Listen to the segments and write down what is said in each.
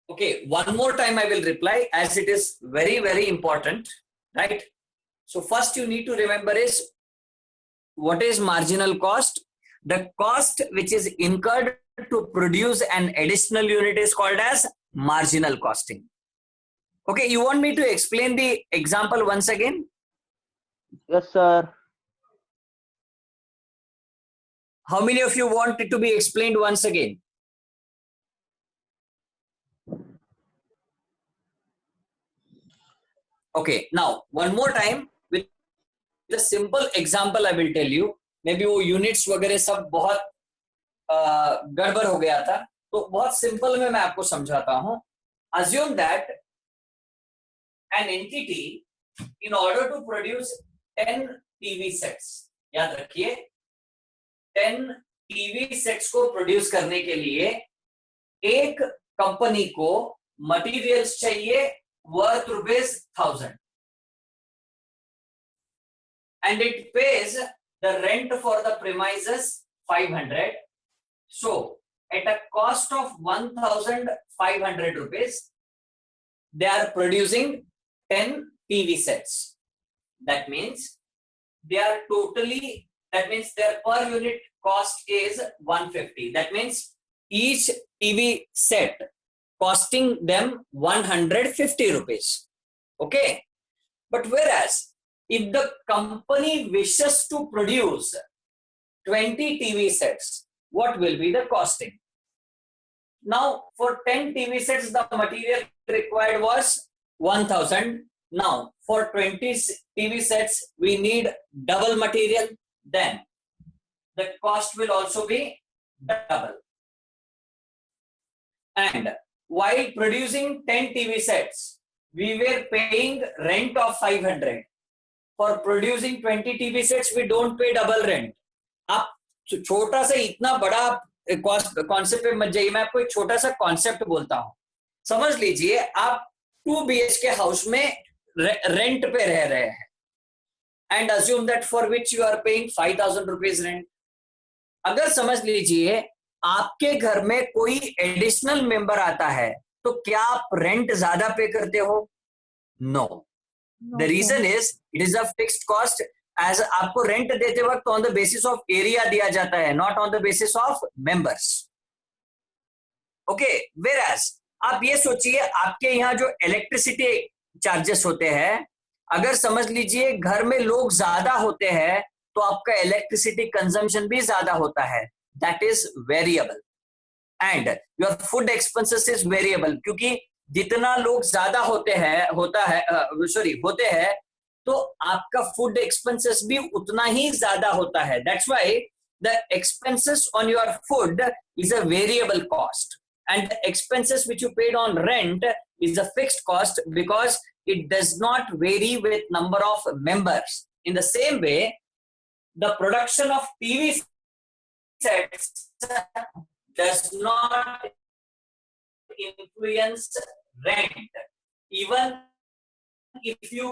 Okay, one more time I will reply as it is very, very important, right? So first you need to remember is what is marginal cost? The cost which is incurred to produce an additional unit is called as marginal costing. Okay, you want me to explain the example once again? Yes, sir. How many of you want it to be explained once again? Okay, now one more time with a simple example I will tell you. Maybe वो units वगैरह सब बहुत गड़बड़ हो गया था, तो बहुत सिंपल में मैं आपको समझाता हूं. Assume that an entity in order to produce 10 TV sets, याद रखिए 10 TV sets को प्रोड्यूस करने के लिए एक कंपनी को मटेरियल्स चाहिए worth ₹1000 and it pays the rent for the premises 500. So at a cost of 1500 rupees they are producing 10 TV sets. That means their per unit cost is 150. That means each TV set costing them 150 rupees. Okay. But whereas if the company wishes to produce 20 TV sets, what will be the costing? Now for 10 TV sets the material required was 1000. Now for 20 TV sets we need double material, then the cost will also be double. And while producing 10 TV sets we were paying rent of 500. For producing 20 TV sets we don't pay double rent. आप छोटा सा इतना बड़ा concept पे मत जाइए, मैं आपको एक छोटा सा कॉन्सेप्ट बोलता हूं. समझ लीजिए आप 2 BHK हाउस में रेंट पे रह रहे हैं and assume that for which you are paying 5000 rupees rent. अगर समझ लीजिए आपके घर में कोई एडिशनल मेंबर आता है तो क्या आप रेंट ज्यादा पे करते हो? No. The reason is it is a fixed cost. As आपको रेंट देते वक्त on the basis of area दिया जाता है, not on the basis of members. Okay. Whereas आप ये सोचिए आपके यहाँ जो इलेक्ट्रिसिटी चार्जेस होते हैं, अगर समझ लीजिए घर में लोग ज्यादा होते हैं तो आपका इलेक्ट्रिसिटी कंजम्पशन भी ज्यादा होता है. That is variable. And your food expenses is variable, क्योंकि जितना लोग ज्यादा होते हैं तो आपका फूड एक्सपेंसेस भी उतना ही ज्यादा होता है. That's why the expenses on your food is a variable cost and the expenses which you paid on rent is a fixed cost because it does not vary with number of members. In the same way, the production of TV sets does not influence rent. Even if you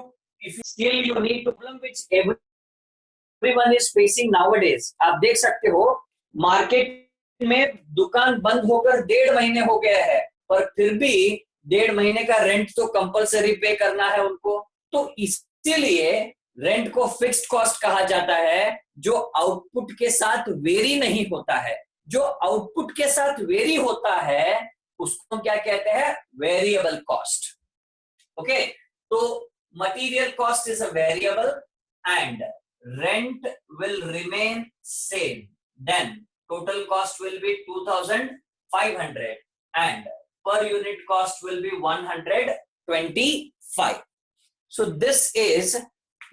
still you need problem which everyone is facing nowadays. आप देख सकते हो market में दुकान बंद होकर 1.5 महीने हो गया है, पर फिर भी 1.5 महीने का रेंट तो कंपलसरी पे करना है उनको. तो इसीलिए रेंट को फिक्स्ड कॉस्ट कहा जाता है जो आउटपुट के साथ वेरी नहीं होता है. जो आउटपुट के साथ वेरी होता है उसको क्या कहते हैं? Variable cost. ओके. तो material cost is a variable and rent will remain same. Then total cost will be 2500 and per unit cost will be 125. So this is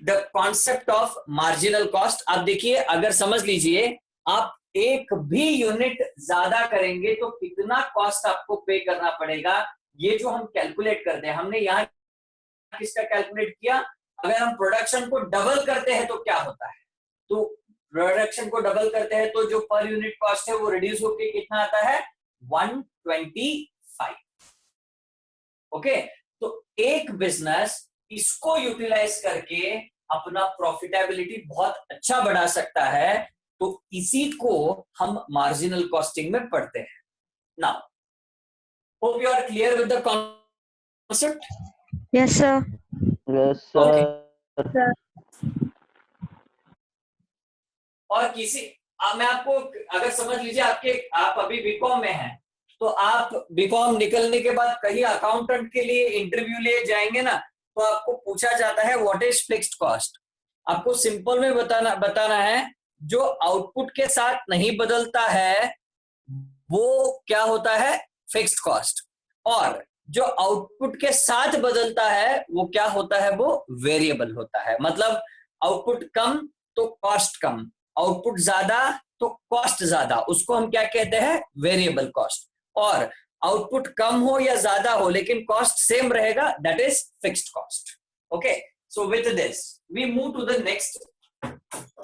the concept of marginal cost. आप देखिए अगर समझ लीजिए आप एक भी unit ज्यादा करेंगे तो कितना कॉस्ट आपको पे करना पड़ेगा. ये जो हम कैलकुलेट करते हैं, हमने यहाँ किसका कैलकुलेट किया? अगर हम प्रोडक्शन को डबल करते हैं तो क्या होता है? तो प्रोडक्शन को डबल करते हैं तो जो पर यूनिट कॉस्ट है वो रिड्यूस होकर कितना आता है? 125. ओके. तो एक बिजनेस इसको यूटिलाइज करके अपना प्रॉफिटेबिलिटी बहुत अच्छा बढ़ा सकता है. तो इसी को हम मार्जिनल कॉस्टिंग में पढ़ते हैं. Now Hope you are clear with the concept. Yes, sir. Yes, sir. Okay. और किसी मैं आपको अगर समझ लीजिए आप अभी बीकॉम में हैं, तो आप बीकॉम निकलने के बाद कहीं अकाउंटेंट के लिए इंटरव्यू लिए जाएंगे ना, तो आपको पूछा जाता है व्हाट इज फिक्स्ड कॉस्ट. आपको सिंपल में बताना है जो आउटपुट के साथ नहीं बदलता है वो क्या होता है, फिक्स्ड कॉस्ट. और जो आउटपुट के साथ बदलता है वो क्या होता है, वो वेरिएबल होता है. मतलब आउटपुट कम तो कॉस्ट कम, आउटपुट ज्यादा तो कॉस्ट ज्यादा, उसको हम क्या कहते हैं, वेरिएबल कॉस्ट. और आउटपुट कम हो या ज्यादा हो लेकिन कॉस्ट सेम रहेगा, that is fixed cost. Okay, so with this we move to the next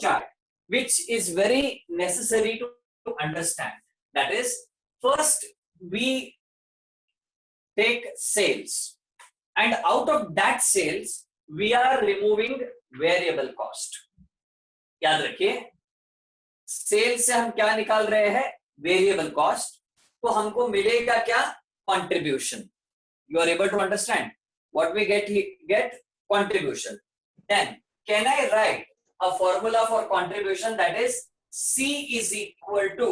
chart, which is very necessary to understand. That is, first we take sales, and out of that sales we are removing variable cost. याद रखिए, cell से हम क्या निकाल रहे हैं, variable cost. तो हमको मिलेगा क्या, contribution. You are able to understand what we get contribution. Then can I write a formula for contribution, that is C is equal to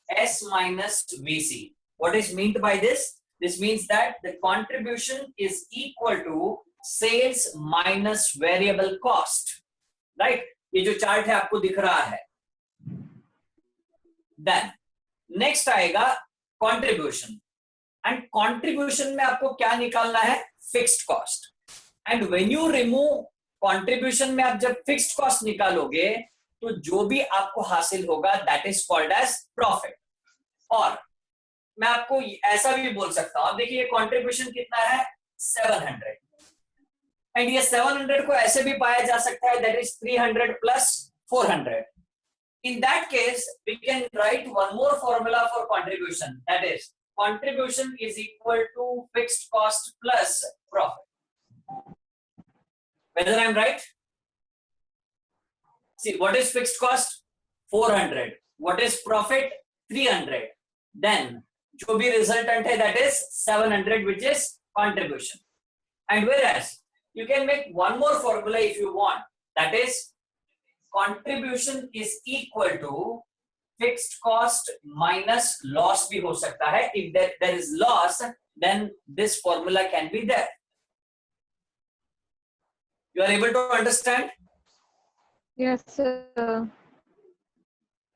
S minus VC. What is meant by this? This means that the contribution is equal to sales minus variable cost. Right? ये जो chart है आपको दिख रहा है. Then next आएगा contribution. And contribution में आपको क्या निकालना है, fixed cost. And when you remove contribution में आप जब फिक्स्ड कॉस्ट निकालोगे तो जो भी आपको हासिल होगा that is called as profit. और मैं आपको ऐसा भी बोल सकता हूं, देखिए कंट्रीब्यूशन कितना है, 700. एंड ये 700 को ऐसे भी पाया जा सकता है, that is 300 plus 400. In that case we can write one more formula for contribution, that is contribution is equal to fixed cost plus profit. Whether I'm right? See, what is fixed cost? 400. What is profit? 300. Then, जो भी resultant है, that is 700, which is contribution. And whereas, you can make one more formula if you want. That is, contribution is equal to fixed cost minus loss भी हो सकता है. If there is loss, then this formula can be there. You are able to understand? Yes, sir.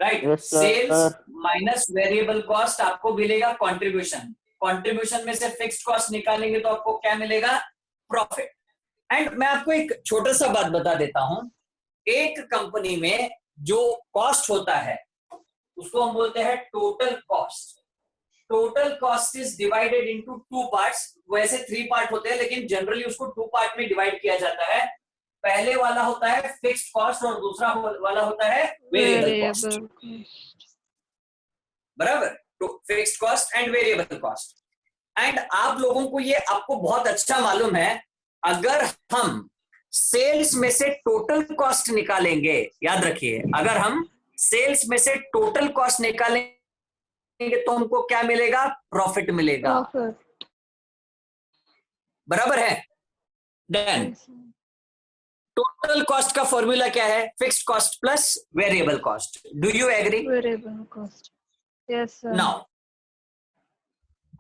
Right? Yes, sir. Sales minus variable cost आपको मिलेगा contribution. Contribution में से fixed cost निकालेंगे तो आपको क्या मिलेगा, profit. And मैं आपको एक छोटा सा बात बता देता हूं. एक कंपनी में जो cost होता है उसको हम बोलते हैं total cost. Total cost is divided into two parts. वैसे 3 पार्ट होते हैं लेकिन जनरली उसको 2 पार्ट में डिवाइड किया जाता है. पहले वाला होता है फिक्स्ड कॉस्ट और दूसरा वाला होता है वेरिएबल कॉस्ट. बराबर, तो fixed cost and variable cost. And आप लोगों को ये आपको बहुत अच्छा मालूम है, अगर हम सेल्स में से टोटल कॉस्ट निकालेंगे, याद रखिए, अगर हम सेल्स में से टोटल कॉस्ट निकालेंगे तो हमको क्या मिलेगा, प्रॉफिट मिलेगा. बराबर है. देन टोटल कॉस्ट का फॉर्मूला क्या है, fixed cost plus variable cost. Do you agree? Variable cost. Yes, sir. Now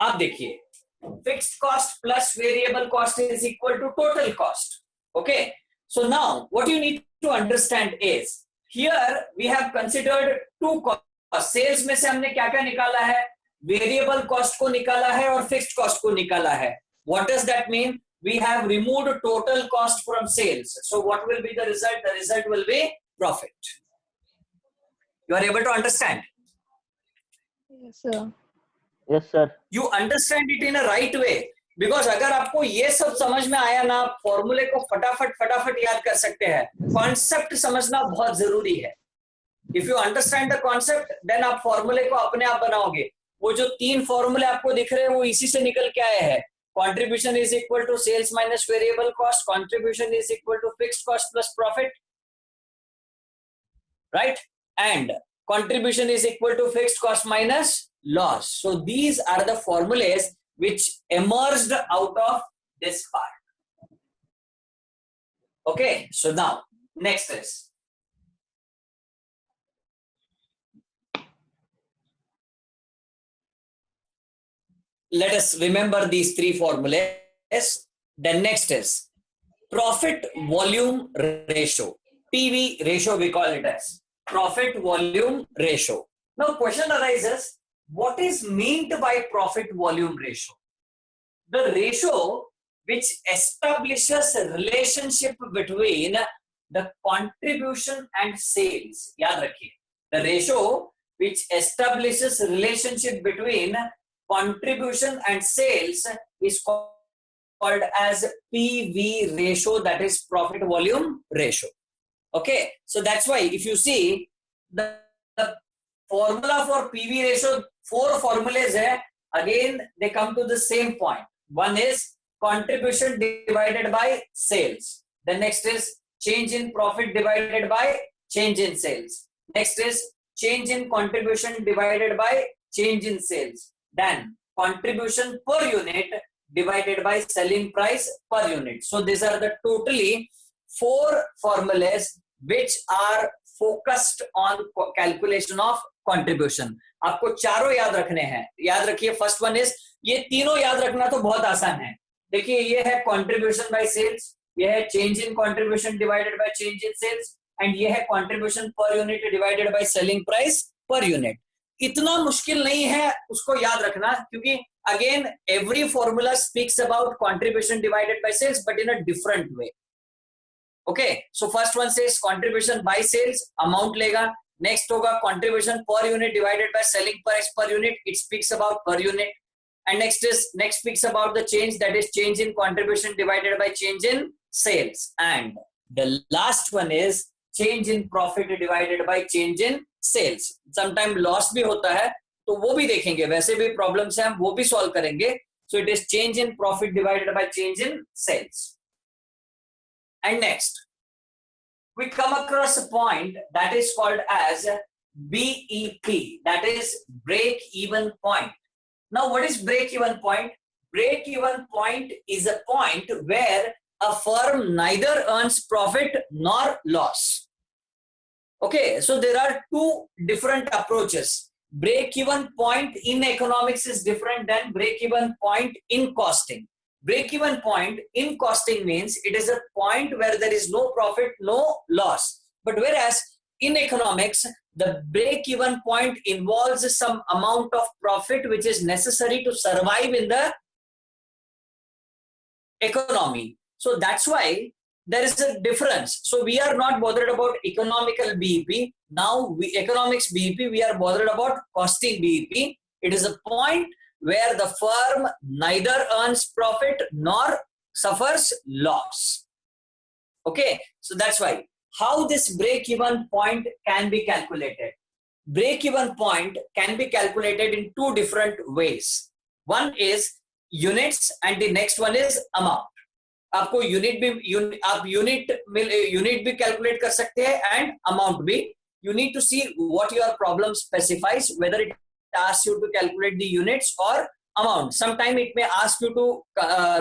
आप देखिए, fixed cost plus variable cost is equal to total cost. Okay, so now what you need to understand is, here we have considered two cost. Sales में से हमने क्या क्या निकाला है, variable cost को निकाला है और फिक्स्ड कॉस्ट को निकाला है. What does that mean, we have removed total cost from sales, so what will be the result, the result will be profit. You are able to understand? Yes, sir. Yes, sir. You understand it in a right way, because अगर आपको ये सब समझ में आया ना, आप फॉर्मूले को फटाफट याद कर सकते हैं. कॉन्सेप्ट समझना बहुत जरूरी है. If you understand the concept, then आप फॉर्मूले को अपने आप बनाओगे. वो जो 3 फॉर्मूले आपको दिख रहे हैं वो इसी से निकल के आए हैं. Contribution is equal to sales minus variable cost. Contribution is equal to fixed cost plus profit. Right? And contribution is equal to fixed cost minus loss. So these are the formulas which emerged out of this part. Okay, so now next is let us remember these three formulas. Then next is profit volume ratio. PV ratio we call it as profit volume ratio. Now question arises, what is meant by profit volume ratio? The ratio which establishes a relationship between the contribution and sales. याद रखिए, the ratio which establishes a relationship between contribution and sales is called as PV ratio, that is profit volume ratio. Okay, so that's why if you see the formula for PV ratio, 4 formulas hai, again they come to the same point. One is contribution divided by sales. The next is change in profit divided by change in sales. Next is change in contribution divided by change in sales. Then contribution per unit divided by selling price per unit. So these are the totally 4 formulas which are focused on calculation of contribution. आपको चारों याद रखने हैं. याद रखिए, first one is, ये तीनों याद रखना तो बहुत आसान है. देखिए, ये है कंट्रीब्यूशन बाय सेल्स, ये है change in contribution divided by change in sales, and ये है contribution per unit divided by selling price per unit. इतना मुश्किल नहीं है उसको याद रखना, क्योंकि again every formula speaks about contribution divided by sales but in a different way. Okay, so first one says contribution by sales, amount लेगा. Next होगा contribution per unit divided by selling price per unit, it speaks about per unit. And next speaks about the change, that is change in contribution divided by change in sales. And the last one is change in profit divided by change in sales. Sometime loss भी होता है, तो वो भी देखेंगे. वैसे भी problems हैं, हम वो भी solve करेंगे. So it is change in profit divided by change in sales. And next, we come across a point that is called as BEP, that is break even point. Now, what is break-even point? Break-even point is a point where a firm neither earns profit nor loss. Okay, so there are 2 different approaches. Break-even point in economics is different than break-even point in costing. Break-even point in costing means it is a point where there is no profit, no loss. But whereas in economics, the break-even point involves some amount of profit which is necessary to survive in the economy. So that's why there is a difference. So we are not bothered about economical BEP. Now economics BEP, we are bothered about costing BEP. It is a point where the firm neither earns profit nor suffers loss. Okay, so that's why. How this break-even point can be calculated? Break-even point can be calculated in 2 different ways. One is units and the next one is amount. आपको आप unit भी calculate कर सकते हैं and amount भी. You need to see what your problem specifies, whether it asks you to calculate the units or amount. Sometime it may ask you to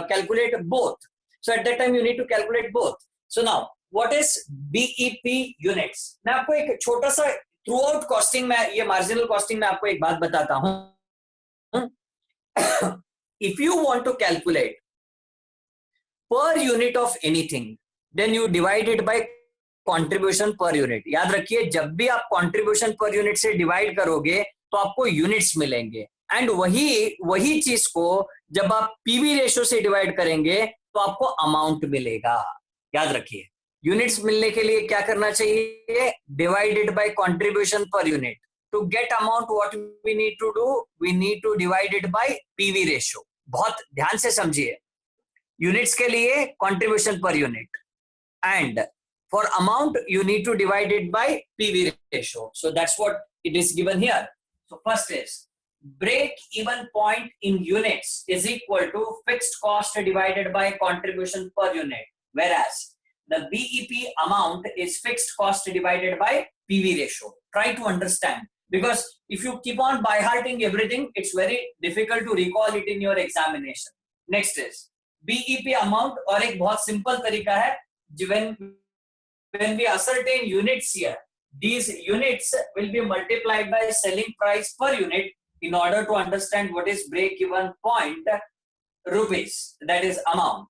calculate both. So at that time you need to calculate both. So now, what is BEP units? मैं आपको एक छोटा सा through out costing में, ये marginal costing में आपको एक बात बताता हूं. If you want to calculate per unit of anything, then you divide it by contribution per unit. याद रखिए, जब भी आप contribution per unit से डिवाइड करोगे तो आपको यूनिट्स मिलेंगे, एंड वही चीज को जब आप पीवी रेशियो से डिवाइड करेंगे तो आपको अमाउंट मिलेगा. याद रखिए, यूनिट्स मिलने के लिए क्या करना चाहिए? Divided by contribution per unit. To get amount what we need to do, we need to divide it by PV ratio. बहुत ध्यान से समझिए. यूनिट्स के लिए contribution per unit, and for amount you need to divide it by PV ratio. So that's what it is given here. So first is break even point in units is equal to fixed cost divided by contribution per unit, whereas the BEP amount is fixed cost divided by PV ratio. Try to understand. because if you keep on by hearting everything, it's very difficult to recall it in your examination. Next is BEP amount, और एक बहुत simple तरीका है, when we ascertain units here, these units will be multiplied by selling price per unit in order to understand what is break even point rupees, that is amount.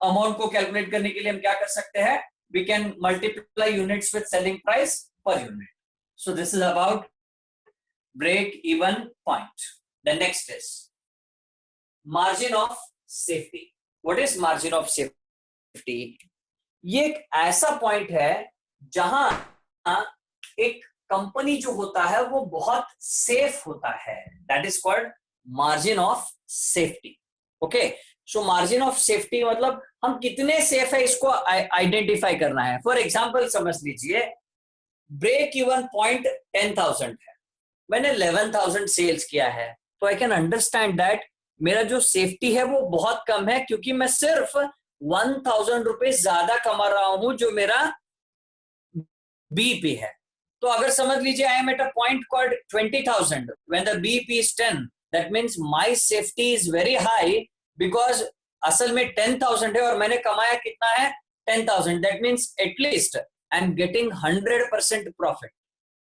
Amount को calculate करने के लिए हम क्या कर सकते हैं? We can multiply units with selling price per unit. So this is about break even point. The next is margin of safety. What is margin of safety? ये एक ऐसा पॉइंट है जहां एक कंपनी जो होता है वो बहुत सेफ होता है. That is called margin of safety. Okay, so margin of safety मतलब हम कितने सेफ है इसको आइडेंटिफाई करना है. फॉर एग्जांपल समझ लीजिए ब्रेक इवन पॉइंट 10,000 है, मैंने 11,000 सेल्स किया है, तो आई कैन अंडरस्टैंड दैट मेरा जो सेफ्टी है वो बहुत कम है, क्योंकि मैं सिर्फ 1,000 रुपए ज्यादा कमा रहा हूं जो मेरा बीईपी है. तो अगर समझ लीजिए I am at a point called 20,000 when the BEP is 10, that means my safety is very high, because असल में 10,000 है और मैंने कमाया कितना है 10,000. That means at least I am getting 100% profit,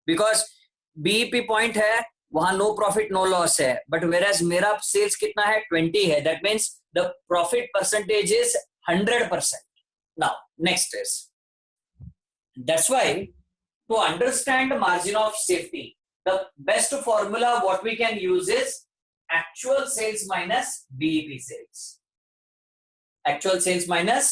because BEP point है वहां नो प्रॉफिट नो लॉस है, बट वेराज मेरा सेल्स कितना है 20 है. That means the profit percentage is 100%. Now, next is, that's why to understand margin of safety, the best formula what we can use is actual sales minus BEP sales. Actual sales minus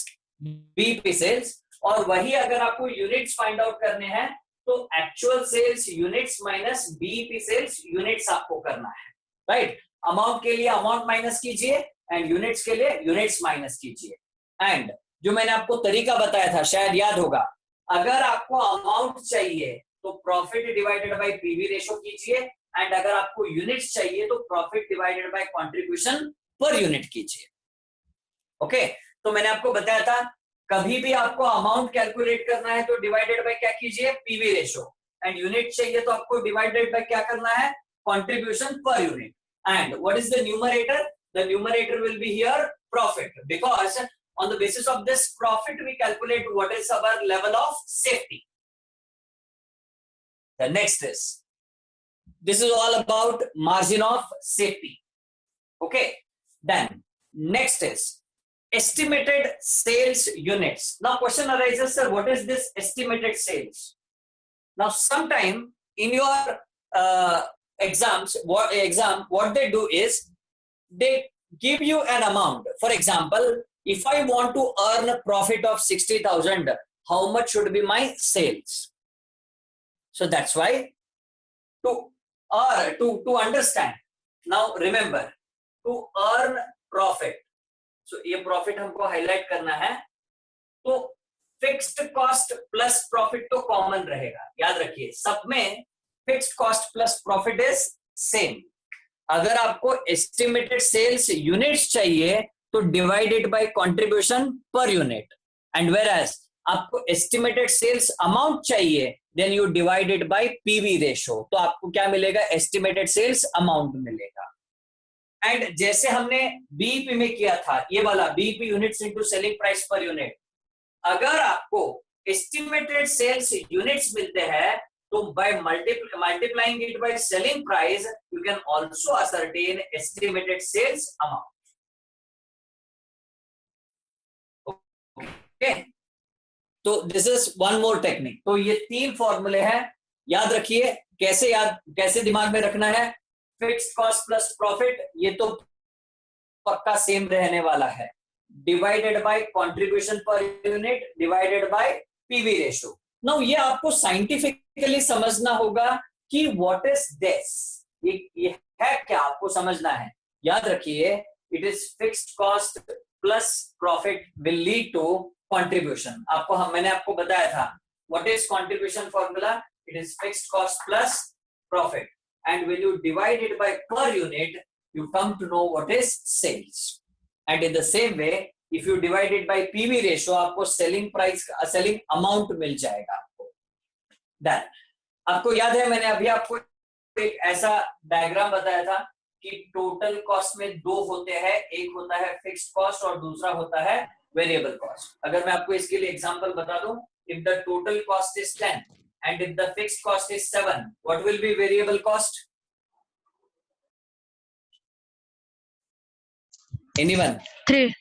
BEP sales. और वही अगर आपको units find out करने हैं तो actual sales units minus BEP sales units आपको करना है. राइट, अमाउंट के लिए अमाउंट माइनस कीजिए एंड यूनिट्स के लिए यूनिट्स माइनस कीजिए. एंड जो मैंने आपको तरीका बताया था शायद याद होगा, अगर आपको अमाउंट चाहिए तो profit divided by PV ratio कीजिए, एंड अगर आपको यूनिट्स चाहिए तो profit divided by contribution per unit कीजिए. ओके, तो मैंने आपको बताया था कभी भी आपको अमाउंट कैलकुलेट करना है तो डिवाइडेड बाय क्या कीजिए पीवी रेशो, एंड यूनिट चाहिए तो आपको डिवाइडेड बाय क्या करना है contribution per unit. And what is the numerator? The numerator will be here profit, because on the basis of this profit we calculate what is our level of safety. The next is, this is all about margin of safety. Okay, then next is estimated sales units. Now question arises, sir, what is this estimated sales? Now sometime in your exams what they do is they give you an amount. For example, if I want to earn a profit of 60,000, how much should be my sales? So that's why to understand. Now remember, to earn profit. So ये profit हमको highlight करना है. तो fixed cost plus profit तो common रहेगा. याद रखिए सब में fixed cost plus profit is same. अगर आपको estimated sales units चाहिए तो divided by contribution per unit, and whereas आपको एस्टिमेटेड सेल्स अमाउंट चाहिए then you divided by PV ratio, तो आपको क्या मिलेगा एस्टिमेटेड सेल्स अमाउंट मिलेगा. एंड जैसे हमने बीईपी में किया था ये वाला BEP units into selling price per unit, अगर आपको एस्टिमेटेड सेल्स यूनिट्स मिलते हैं तो by multiplying it by selling price you can also ascertain estimated sales amount. Okay. तो this is one more technique. तो ये 3 फॉर्मूले हैं, याद रखिए. कैसे दिमाग में रखना है? फिक्स्ड कॉस्ट प्लस प्रॉफिट ये तो पक्का सेम रहने वाला है, divided by contribution per unit divided by PV ratio. Now ये आपको साइंटिफिकली समझना होगा कि व्हाट इज दिस, ये है क्या आपको समझना है. याद रखिए it is fixed cost plus profit will lead to contribution. मैंने आपको बताया था what is contribution formula. It is fixed cost plus profit, and when you divide it by per unit you come to know what is sales. And in the same way if you divide it by PV ratio आपको selling price selling amount मिल जाएगा आपको. Then आपको याद है मैंने अभी आपको एक ऐसा डायग्राम बताया था कि टोटल कॉस्ट में दो होते हैं, एक होता है फिक्स्ड कॉस्ट और दूसरा होता है वेरिएबल कॉस्ट। अगर मैं आपको इसके लिए एग्जांपल बता दूं, if the total cost is 10 and if the fixed cost is 7, what will be variable cost? Anyone? 3.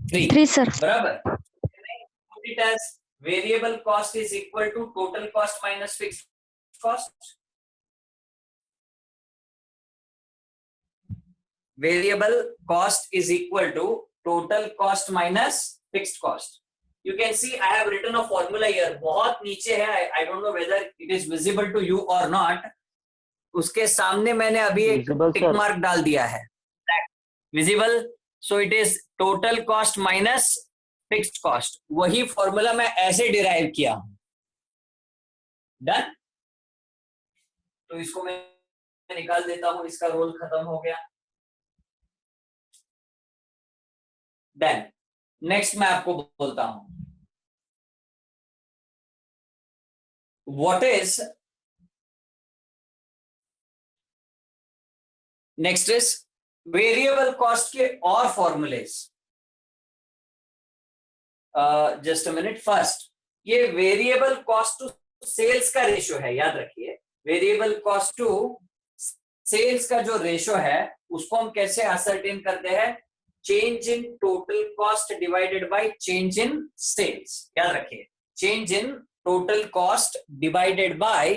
3. 3, sir. बराबर। Put it as variable cost is equal to total cost minus fixed cost. Variable cost is equal to total cost minus fixed cost. You can see I have written a formula here. बहुत नीचे है, I don't know whether it is visible to you or not. उसके सामने मैंने अभी एक tick mark डाल दिया है. Visible? So it is total cost minus fixed cost. वही फॉर्मूला मैं ऐसे डिराइव किया हूं. Done? तो इसको मैं निकाल देता हूं, इसका रोल खत्म हो गया. Then नेक्स्ट मैं आपको बोलता हूं, what is next is variable cost के और formulas. Just a minute. First, ये वेरिएबल कॉस्ट टू सेल्स का रेशियो है, याद रखिए. वेरिएबल कॉस्ट टू सेल्स का जो रेशियो है उसको हम कैसे असरटेन करते हैं? Change in total cost divided by change in sales. याद रखिए, change in total cost divided by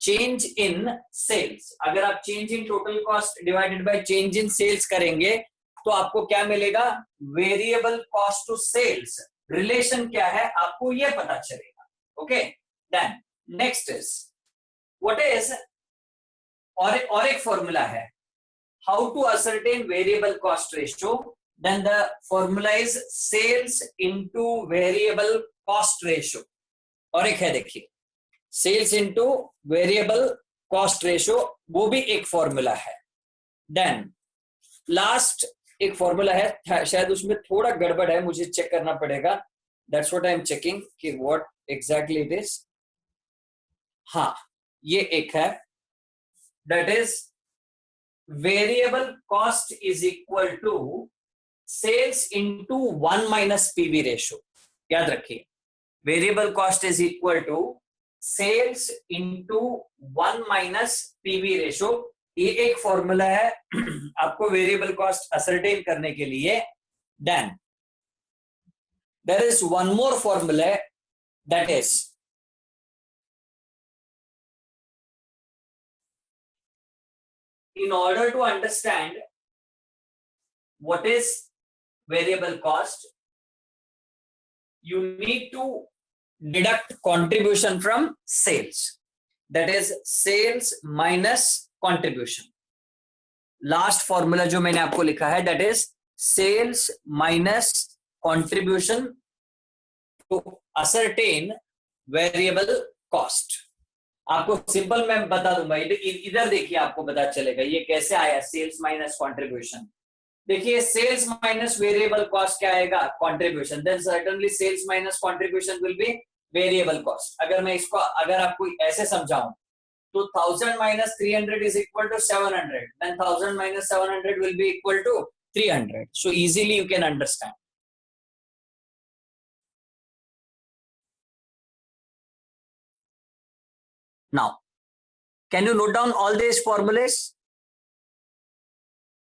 change in sales. अगर आप change in total cost divided by change in sales करेंगे तो आपको क्या मिलेगा? Variable cost to sales relation क्या है आपको ये पता चलेगा. Okay, then next is what is, और एक फॉर्मूला है how to ascertain variable cost ratio. Then the formula is sales into variable cost ratio. और एक है देखिए, sales into variable cost ratio, वो भी एक फॉर्मूला है. Then last एक फॉर्मूला है, शायद उसमें थोड़ा गड़बड़ है, मुझे चेक करना पड़ेगा. That's what I am checking कि what exactly it is. हाँ, ये एक है, that is variable cost is equal to sales into 1 minus PV ratio. याद रखिए, variable cost is equal to sales into 1 minus PV ratio. ये एक formula है आपको वेरिएबल कॉस्ट असरटेन करने के लिए. Then there is one more formula, that is in order to understand what is variable cost, you need to deduct contribution from sales. That is sales minus contribution. Last formula जो मैंने आपको लिखा है, that is sales minus contribution to ascertain variable cost. आपको simple मैं बता दूंगा, इधर देखिए आपको पता चलेगा ये कैसे आया. Sales minus contribution. देखिए, सेल्स माइनस वेरिएबल कॉस्ट क्या आएगा? Contribution. Then certainly sales minus contribution will be variable cost. अगर मैं इसको अगर आपको ऐसे समझाऊं तो 1000 minus 300 is equal to 700. Then 1000 minus 700 will be equal to 300. So easily you can understand. Now, can you note down all these formulas?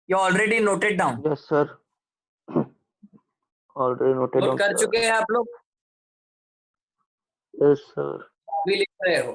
You already noted down. Yes, sir. Already noted note down, कर sir. चुके हैं आप लोग? Yes, sir. अभी लिख रहे हो?